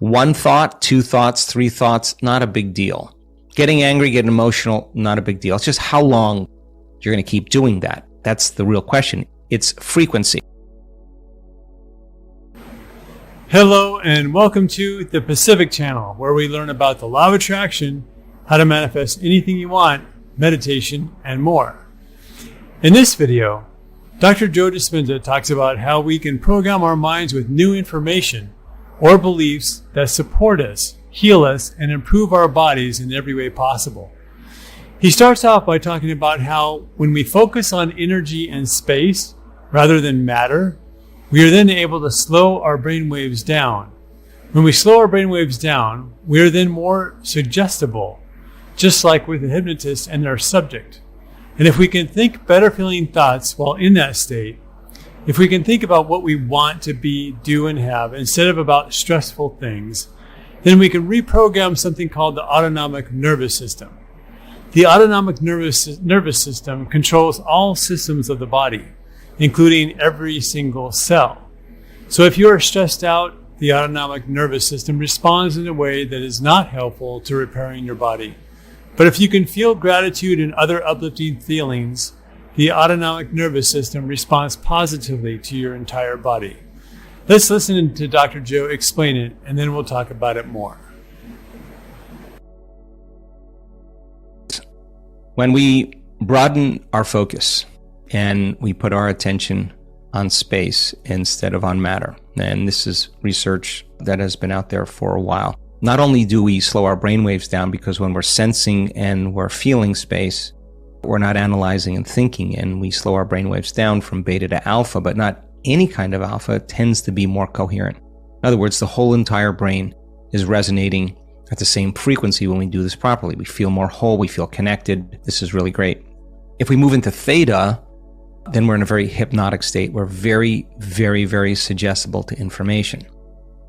One thought, two thoughts, three thoughts, not a big deal. Getting angry, getting emotional, not a big deal. It's just how long you're going to keep doing that. That's the real question. It's frequency. Hello and welcome to the Pacific Channel, where we learn about the law of attraction, how to manifest anything you want, meditation, and more. In this video, Dr. Joe Dispenza talks about how we can program our minds with new information or beliefs that support us, heal us, and improve our bodies in every way possible. He starts off by talking about how when we focus on energy and space rather than matter, we are then able to slow our brain waves down. When we slow our brain waves down, we are then more suggestible, just like with a hypnotist and their subject. And if we can think better feeling thoughts while in that state, if we can think about what we want to be, do, and have instead of about stressful things, then we can reprogram something called the autonomic nervous system. The autonomic nervous system controls all systems of the body, including every single cell. So if you are stressed out, the autonomic nervous system responds in a way that is not helpful to repairing your body. But if you can feel gratitude and other uplifting feelings, the autonomic nervous system responds positively to your entire body. Let's listen to Dr. Joe explain it, and then we'll talk about it more. When we broaden our focus and we put our attention on space instead of on matter, and this is research that has been out there for a while, not only do we slow our brainwaves down because when we're sensing and we're feeling space, we're not analyzing and thinking, and we slow our brainwaves down from beta to alpha, but not any kind of alpha tends to be more coherent. In other words, the whole entire brain is resonating at the same frequency when we do this properly. We feel more whole, we feel connected. This is really great. If we move into theta, then we're in a very hypnotic state. We're very, very, very suggestible to information.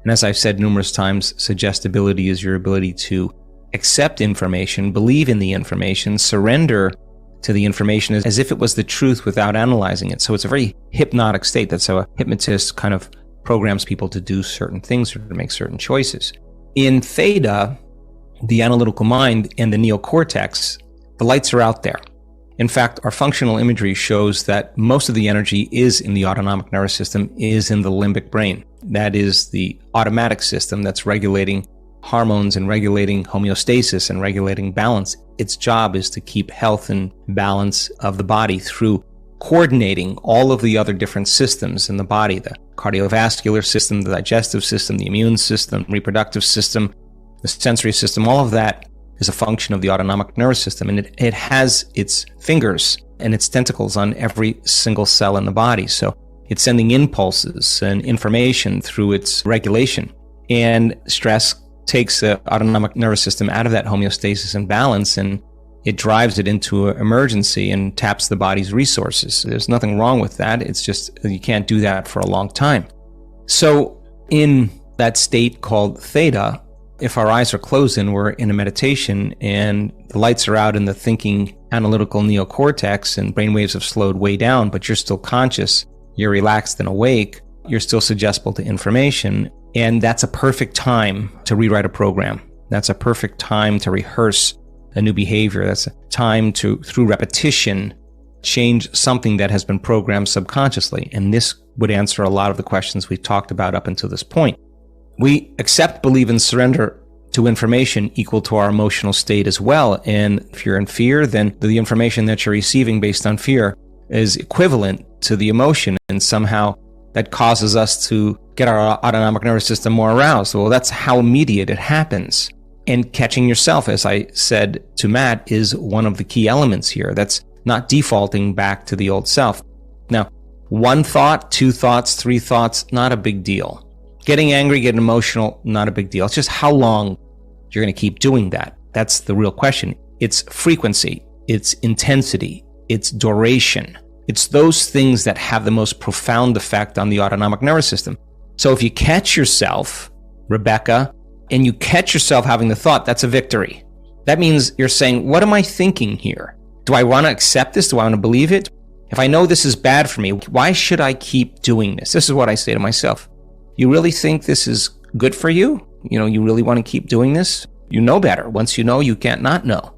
And as I've said numerous times, suggestibility is your ability to accept information, believe in the information, surrender to the information as if it was the truth without analyzing it. So it's a very hypnotic state. That's how a hypnotist kind of programs people to do certain things or to make certain choices. In theta, the analytical mind and the neocortex, the lights are out there. In fact, our functional imagery shows that most of the energy is in the autonomic nervous system, is in the limbic brain. That is the automatic system that's regulating hormones and regulating homeostasis and regulating balance. Its job is to keep health and balance of the body through coordinating all of the other different systems in the body, the cardiovascular system, the digestive system, the immune system, reproductive system, the sensory system. All of that is a function of the autonomic nervous system, and it has its fingers and its tentacles on every single cell in the body. So it's sending impulses and information through its regulation. And stress takes the autonomic nervous system out of that homeostasis and balance, and it drives it into an emergency and taps the body's resources. There's nothing wrong with that. It's just you can't do that for a long time. So in that state called theta, if our eyes are closed and we're in a meditation and the lights are out in the thinking analytical neocortex and brainwaves have slowed way down, but you're still conscious, you're relaxed and awake, you're still suggestible to information. And that's a perfect time to rewrite a program. That's a perfect time to rehearse a new behavior. That's a time to, through repetition, change something that has been programmed subconsciously. And this would answer a lot of the questions we've talked about up until this point. We accept, believe, and surrender to information equal to our emotional state as well. And if you're in fear, then the information that you're receiving based on fear is equivalent to the emotion, and somehow that causes us to get our autonomic nervous system more aroused. Well, that's how immediate it happens. And catching yourself, as I said to Matt, is one of the key elements here. That's not defaulting back to the old self. Now, one thought, two thoughts, three thoughts, not a big deal. Getting angry, getting emotional, not a big deal. It's just how long you're going to keep doing that. That's the real question. It's frequency, it's intensity, it's duration. It's those things that have the most profound effect on the autonomic nervous system. So if you catch yourself, Rebecca, and you catch yourself having the thought, that's a victory. That means you're saying, what am I thinking here? Do I want to accept this? Do I want to believe it? If I know this is bad for me, why should I keep doing this? This is what I say to myself. You really think this is good for you? you really want to keep doing this? You know better. Once you know, you can't not know.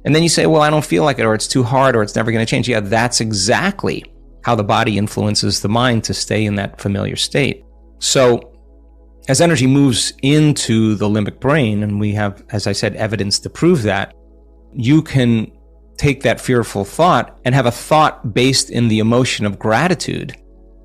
And then you say, well, I don't feel like it, or it's too hard, or it's never going to change. Yeah, that's exactly how the body influences the mind to stay in that familiar state. So as energy moves into the limbic brain, and we have, as I said, evidence to prove that, you can take that fearful thought and have a thought based in the emotion of gratitude,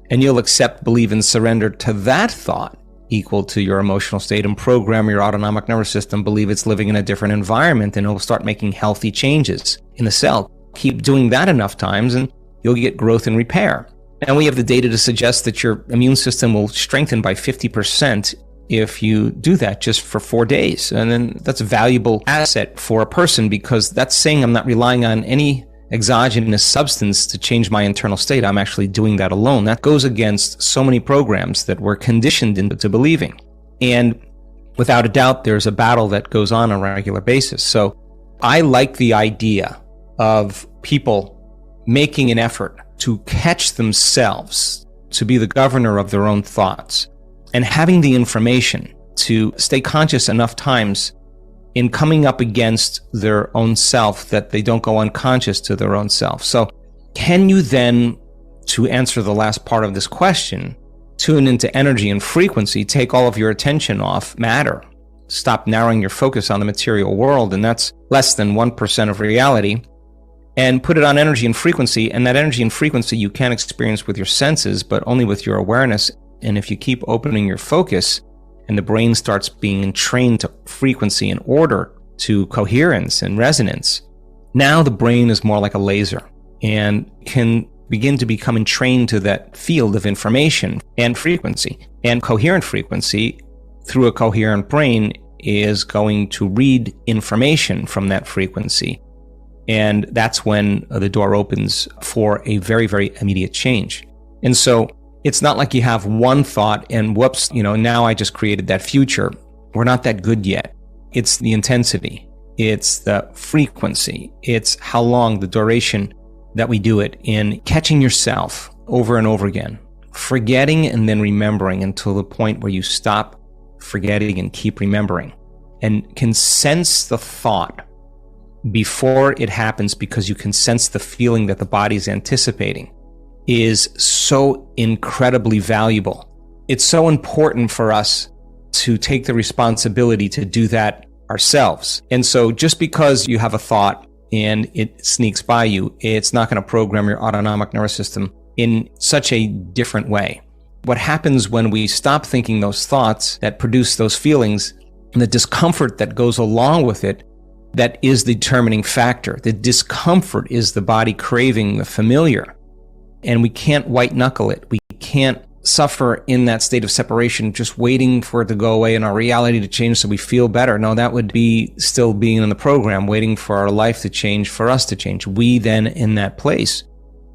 and you'll accept, believe, and surrender to that thought equal to your emotional state and program your autonomic nervous system, believe it's living in a different environment, and it'll start making healthy changes in the cell. Keep doing that enough times and you'll get growth and repair. And we have the data to suggest that your immune system will strengthen by 50% if you do that just for 4 days. And then that's a valuable asset for a person, because that's saying I'm not relying on any exogenous substance to change my internal state. I'm actually doing that alone. That goes against so many programs that we're conditioned into believing. And without a doubt, there's a battle that goes on a regular basis. So I like the idea of people making an effort to catch themselves, to be the governor of their own thoughts, and having the information to stay conscious enough times in coming up against their own self that they don't go unconscious to their own self. So can you then, to answer the last part of this question, tune into energy and frequency, take all of your attention off matter, stop narrowing your focus on the material world, and that's less than 1% of reality, and put it on energy and frequency. And that energy and frequency you can experience with your senses, but only with your awareness. And if you keep opening your focus, and the brain starts being trained to frequency and order, to coherence and resonance, now the brain is more like a laser and can begin to become entrained to that field of information and frequency. And coherent frequency through a coherent brain is going to read information from that frequency. And that's when the door opens for a very, very immediate change. And so it's not like you have one thought and whoops, now I just created that future. We're not that good yet. It's the intensity. It's the frequency. It's how long, the duration that we do it in, catching yourself over and over again, forgetting and then remembering until the point where you stop forgetting and keep remembering, and can sense the thought before it happens, because you can sense the feeling that the body's anticipating, is so incredibly valuable. It's so important for us to take the responsibility to do that ourselves. And so just because you have a thought and it sneaks by you, it's not going to program your autonomic nervous system in such a different way. What happens when we stop thinking those thoughts that produce those feelings, and the discomfort that goes along with it, that is the determining factor. The discomfort is the body craving the familiar. And we can't white knuckle it. We can't suffer in that state of separation, just waiting for it to go away and our reality to change so we feel better. No, that would be still being in the program, waiting for our life to change, for us to change. We then, in that place,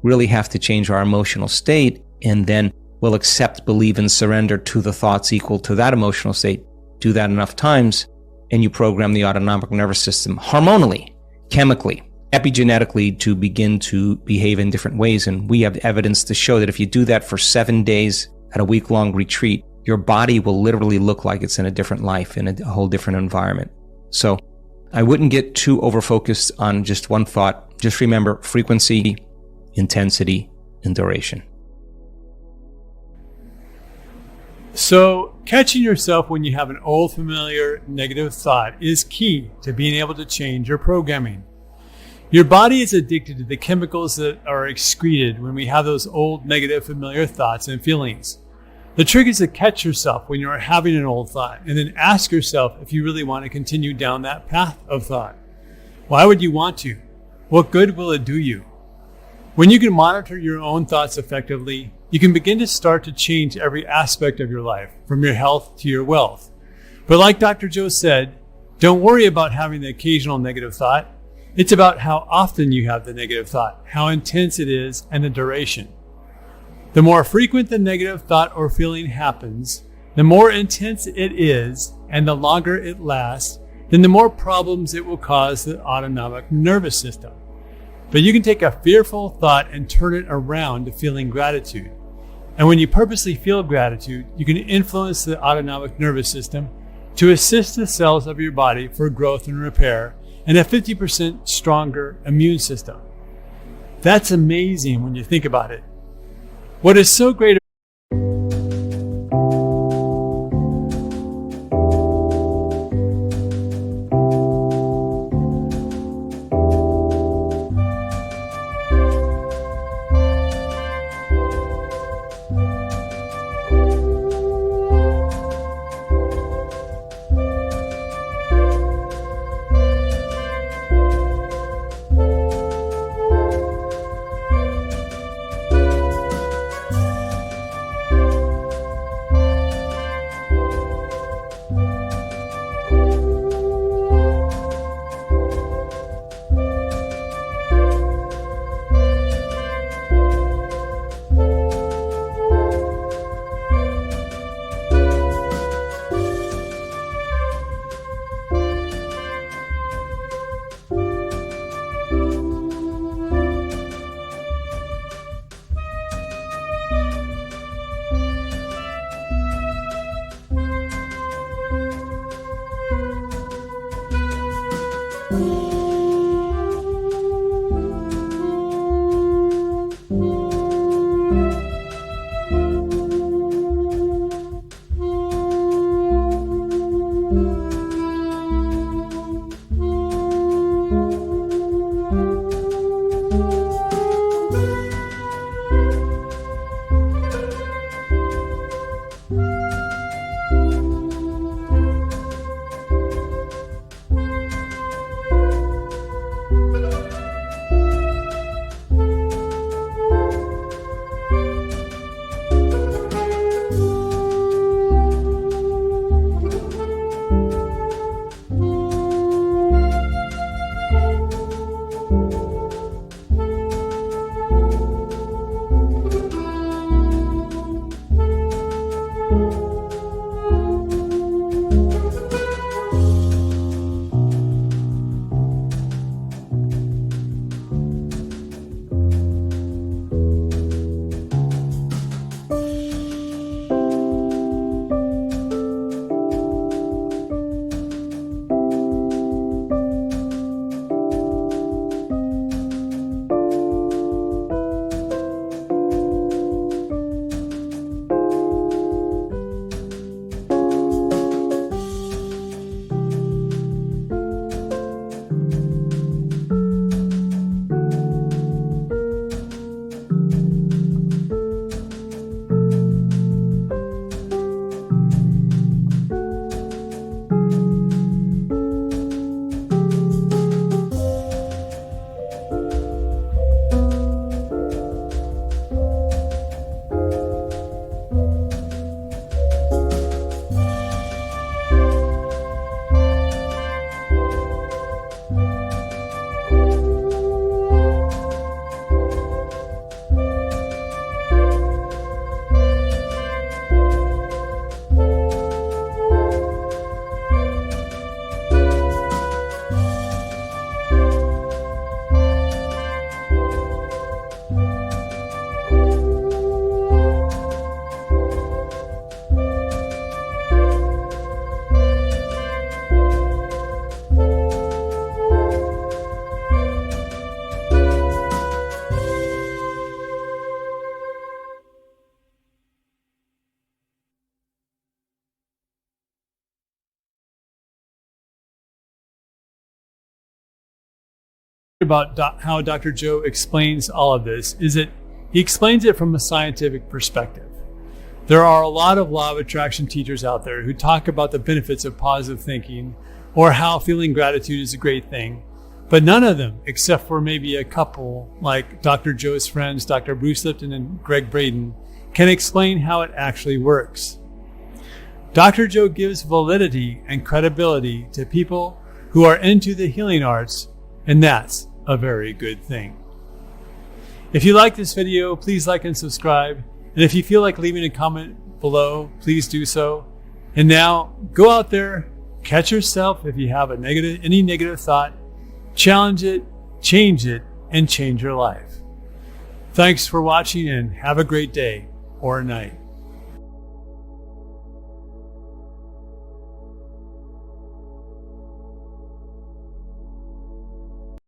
really have to change our emotional state, and then we'll accept, believe, and surrender to the thoughts equal to that emotional state. Do that enough times, and you program the autonomic nervous system hormonally, chemically, epigenetically to begin to behave in different ways. And we have evidence to show that if you do that for 7 days at a week-long retreat, your body will literally look like it's in a different life, in a whole different environment. So I wouldn't get too over-focused on just one thought. Just remember frequency, intensity, and duration. So catching yourself when you have an old, familiar, negative thought is key to being able to change your programming. Your body is addicted to the chemicals that are excreted when we have those old, negative, familiar thoughts and feelings. The trick is to catch yourself when you are having an old thought, and then ask yourself if you really want to continue down that path of thought. Why would you want to? What good will it do you? When you can monitor your own thoughts effectively, you can begin to start to change every aspect of your life, from your health to your wealth. But like Dr. Joe said, don't worry about having the occasional negative thought. It's about how often you have the negative thought, how intense it is, and the duration. The more frequent the negative thought or feeling happens, the more intense it is, and the longer it lasts, then the more problems it will cause the autonomic nervous system. But you can take a fearful thought and turn it around to feeling gratitude. And when you purposely feel gratitude, you can influence the autonomic nervous system to assist the cells of your body for growth and repair, and a 50% stronger immune system. That's amazing when you think about it. What is so great about how Dr. Joe explains all of this is that he explains it from a scientific perspective. There are a lot of law of attraction teachers out there who talk about the benefits of positive thinking or how feeling gratitude is a great thing, but none of them, except for maybe a couple like Dr. Joe's friends, Dr. Bruce Lipton and Greg Braden, can explain how it actually works. Dr. Joe gives validity and credibility to people who are into the healing arts, and that's a very good thing. If you like this video, please like and subscribe. And if you feel like leaving a comment below, please do so. And now go out there, catch yourself if you have any negative thought, challenge it, change it, and change your life. Thanks for watching and have a great day or night.